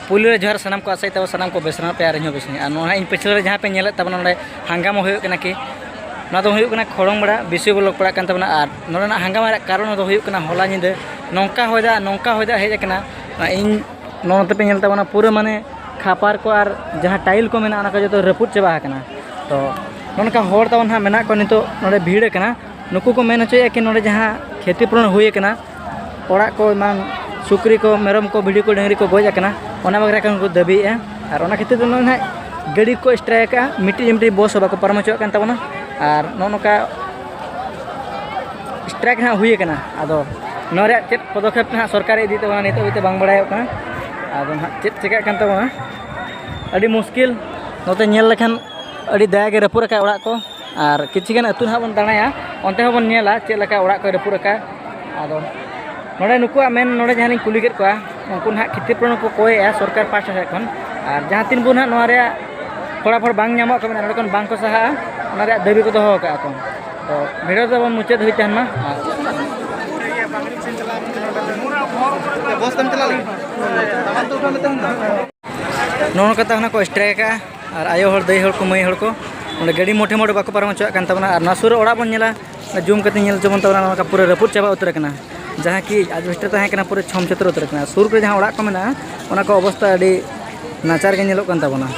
Police जोहर सामान को आसाई तब सामान को बेसना पे इन बेसनी इन पिछले जहाँ पे तब हंगामा होना कि खोड़ों बड़ा विषय ब्लॉक पड़ा और हंगामा कारण हला निंद नौका होदा हजना इन नोते तब पूरा माने खापार को और जहाँ टाइल को मेना जो रपुद चाबा तो नौका हर तब हाँ मेना को नितो भीड़ नुकू को मेन होचोया कि नोड़े जहाँ क्षतिपूरण होना ओड़ा को मान सुक्री को मेरम को भिड़ी को डंगरी को गजना बगरा को दाबीए और खातिर तो ना गाड़ी को स्ट्राइका मिट्टी बस बाको पारम होचोन तबना और नौका स्ट्राइक हाँ हुईना आदो नोरे चेक पदक्षेप हाँ सरकार इदी तबना नित बांग बड़ायोना आदो हाँ चेक चिकान तबना अड़ी मुश्किल नोते नेल लेखान अड़ी दयागे रपुरका ओड़ा को और किछिगान अतु हाँ बन दाणाया अंते हबन नेला चेक लेका ओड़ा को रपुरका आदो नोड़े नुकुआ मेन नोड़े जहाँ कुली केद कोआ उनको हाँ क्षतिपूरण को कोया सरकार पास्टा सेद खन और जहाँ तीन बुन हाँ फड़ाफड़ बांग नामो को नोड़े खन बांग को सहा दाबी को दोहो का को तो भिडियो तो मुचाद हुई तहन मा नोन कता हना को स्ट्राइका और आयो हर दई हर को मई हर को गाड़ी मोटे मोटे बाको पारम होचोन तबना और नासुर ओड़ा बन नेला जूम कते नेल जमन तबना पूरा रपुद चाबा उतर कना जहाँ कि एडवेस्टर तहकना पूरा छम छतर उतर सुर को जहाँ ओड़ा को मेना ओना को अवस्था अड़ी नाचार के नेलोग तबना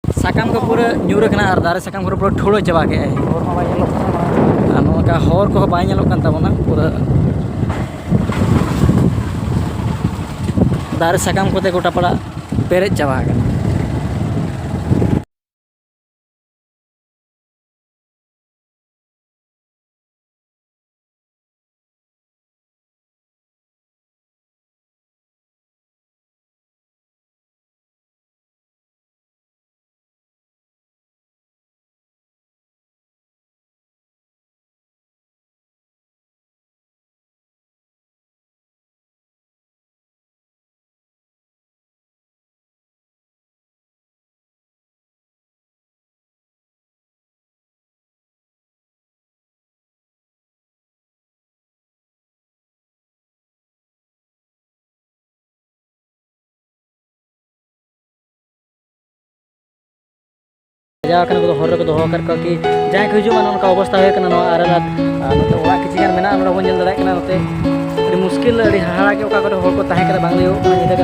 साकाम को पूरा न्यूरकना और दारे साकाम को पूरा ठोड़ो चाबा के नौका हर को बाय तबना पूरा दारे साकाम को गोटा पड़ा पेरेज चाबा जावा कन को हर को दोहो कर को कि जहां को हिजुमा नोनका अवस्था होय कना नो आरलात नोते ओड़ा किछि गान मेना नोडे बोन जेल दाड़ा कना नोते अड़ी मुश्किल अड़ी हाड़ा के ओका करे हर को ताहे करे बांग लेयो कना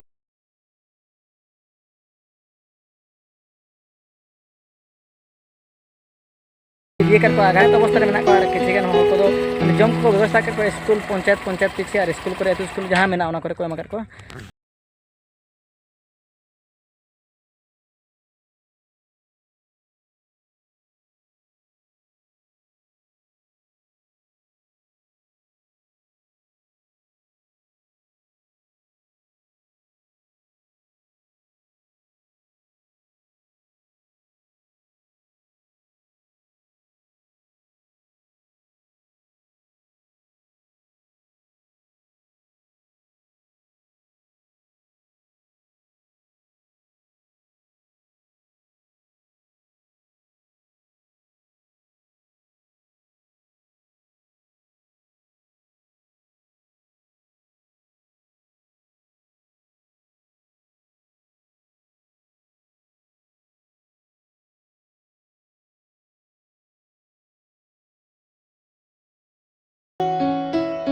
ये कर को आघात अवस्था रे मेना को किछि गान हर को दो जम को व्यवस्था कर को स्कूल पंचायत पीछे और स्कूल करे तो स्कूल जहां मेना ओना करे को एमा कर को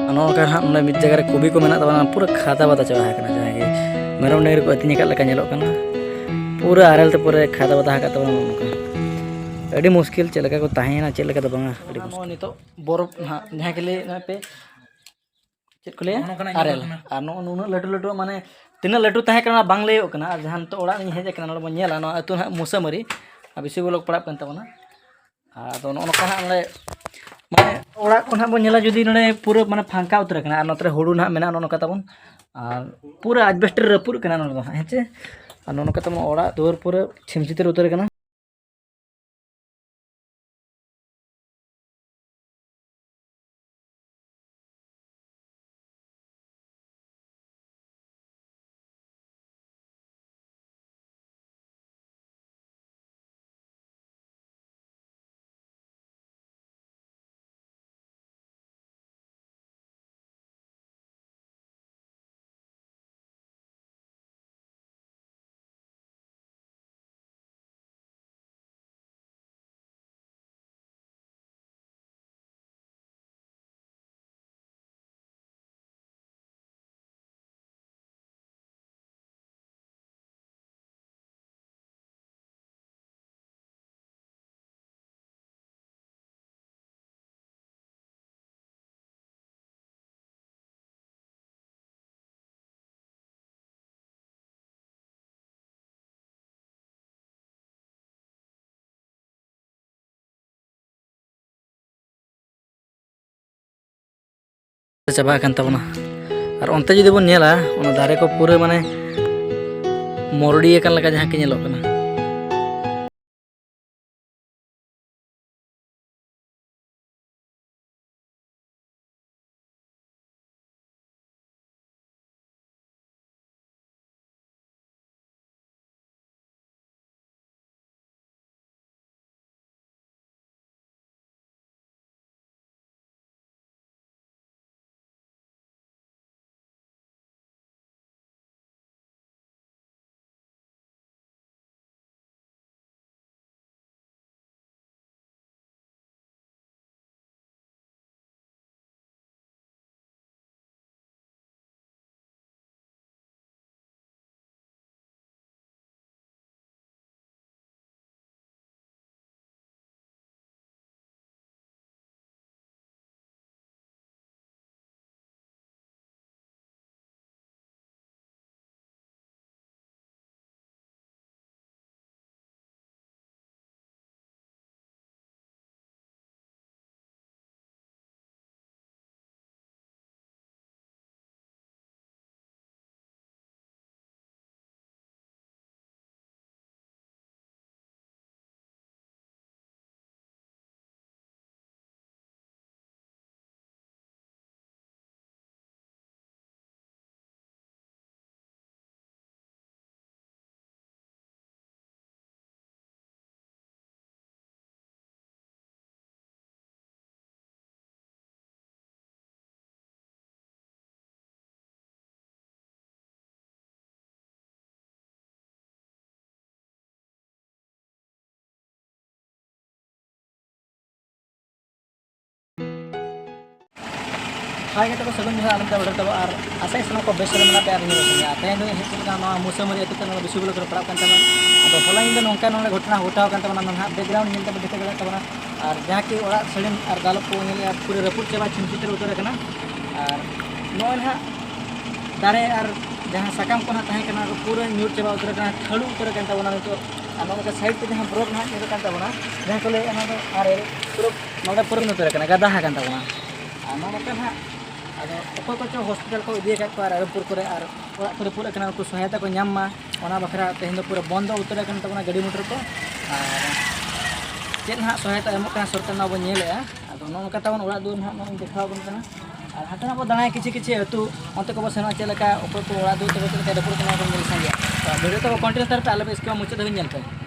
नोका हां नोडे मिद जगह रे कुबी को मेना तबना पूरा खाता बाता चावा है कना जहां के मेरम नेर को अतिनी का लका नेलो कना पूरा आरल ते पूरा खाता बाता का तबना नोका अड़ी मुश्किल चलका को ताहेना चलका तो बांगा अड़ी मुश्किल नितो बरफ हां जहां के लिए ना पे चेत को ले आरल आ नो नुना लटू लटू माने तिना लटू ताहे कना बांग लेयो कना और जहां तो ओड़ा नि हेज कना नोडे बन नेला नो अतु ना मुसामरी आ बिसि बोलक पड़ा कन तबना आ तो नोका ना नोडे माने ओड़ा को ना बन नेला जुदी नोडे पूरा माने फांका उतर कना और नोतरे हुडू ना मेना नोका तबन और पूरा एडबेस्टर रपुर कना नोडे हेचे और नोका तबन ओड़ा दूर पूरा छिमचितर उतर कना चाबा कन तबना और ओंते जुदी बन नेला ओना दारे को पूरा माने मोरडी कन लका जहां के नेलो कना। ᱱᱟᱯᱟᱭ ᱜᱮ ᱛᱟᱵᱚ ᱥᱟᱹᱜᱩᱱ ᱡᱚᱦᱟᱨ ᱟᱞᱮ ᱚᱰᱟᱨ ᱛᱟᱵᱚ ᱟᱨ ᱟᱥᱟᱭ ᱥᱟᱱᱟᱢ ᱠᱚ ᱵᱮᱥ ᱨᱮ ᱢᱮᱱᱟᱜ ᱯᱮ ᱟᱨ ᱤᱧ ᱵᱮᱥ ᱛᱮᱦᱮᱧ ᱫᱚ ᱦᱮᱡ ᱠᱟᱱᱟ ᱱᱚᱣᱟ ᱢᱩᱥᱟᱹᱢᱟᱹᱨᱤ ᱟᱹᱛᱩ ᱠᱟᱱᱟ ᱵᱤᱥᱩ ᱵᱚᱞᱚᱠ ᱨᱮ ᱯᱟᱲᱟᱜ ᱠᱟᱱ ᱛᱟᱵᱚᱱᱟ ᱟᱫᱚ ᱦᱚᱞᱟ ᱧᱤᱫᱟᱹ ᱱᱚᱝᱠᱟ ᱱᱚᱰᱮ ᱜᱷᱚᱴᱚᱱᱟ ᱜᱷᱚᱴᱟᱣ ᱠᱟᱱ ᱛᱟᱵᱚᱱᱟ ᱱᱟᱦᱟᱜ ᱵᱮᱠᱜᱨᱟᱣᱩᱱᱰ ᱧᱮᱞ ᱛᱮᱵᱚ ᱴᱷᱤᱠᱟᱹ ᱫᱟᱲᱮᱭᱟᱜ ᱛᱟᱵᱚᱱᱟ ᱟᱨ ᱡᱟᱦᱟᱸ ᱠᱤ ᱚᱲᱟᱜ ᱥᱟᱹᱲᱤᱢ ᱟᱨ ᱫᱟᱞᱚᱵ ᱠᱚ ᱧᱮᱞᱮᱜᱼᱟ ᱯᱩᱨᱟᱹ ᱨᱟᱹᱯᱩᱫ ᱪᱟᱵᱟ ᱪᱷᱤᱢᱪᱷᱤᱛᱟᱹᱨ ᱩᱛᱟᱹᱨ ᱟᱠᱟᱱᱟ ᱟᱨ ᱱᱚᱜᱼᱚᱭ ᱱᱟᱦᱟᱜ दारे और जहाँ साकाम को तहना पूरा ᱧᱩᱨ चाबा उतर ठलू उतर नित और साइड पे जहाँ ब्रक ना ᱧᱩᱨ जहाँ को लैया पूरा पूरा उतर गदा और ना अद अको को हॉस्पिटल को इदी और रायपुर को रपूद उनको सहायता को नामा बखरा तेहन पूरा बंद उतर गाड़ी मोटर को चेक हाँ सहायता एमों सरकार ना बन नौका तब ओर दुआर ना देखा और हाटे ना दाड़ा किसी किसी अतु अंत को सेना चलका को ओर दुआर तब चलका रपूद भिडियो तब कंटिन्यू तरफ आलो इसके मुचाद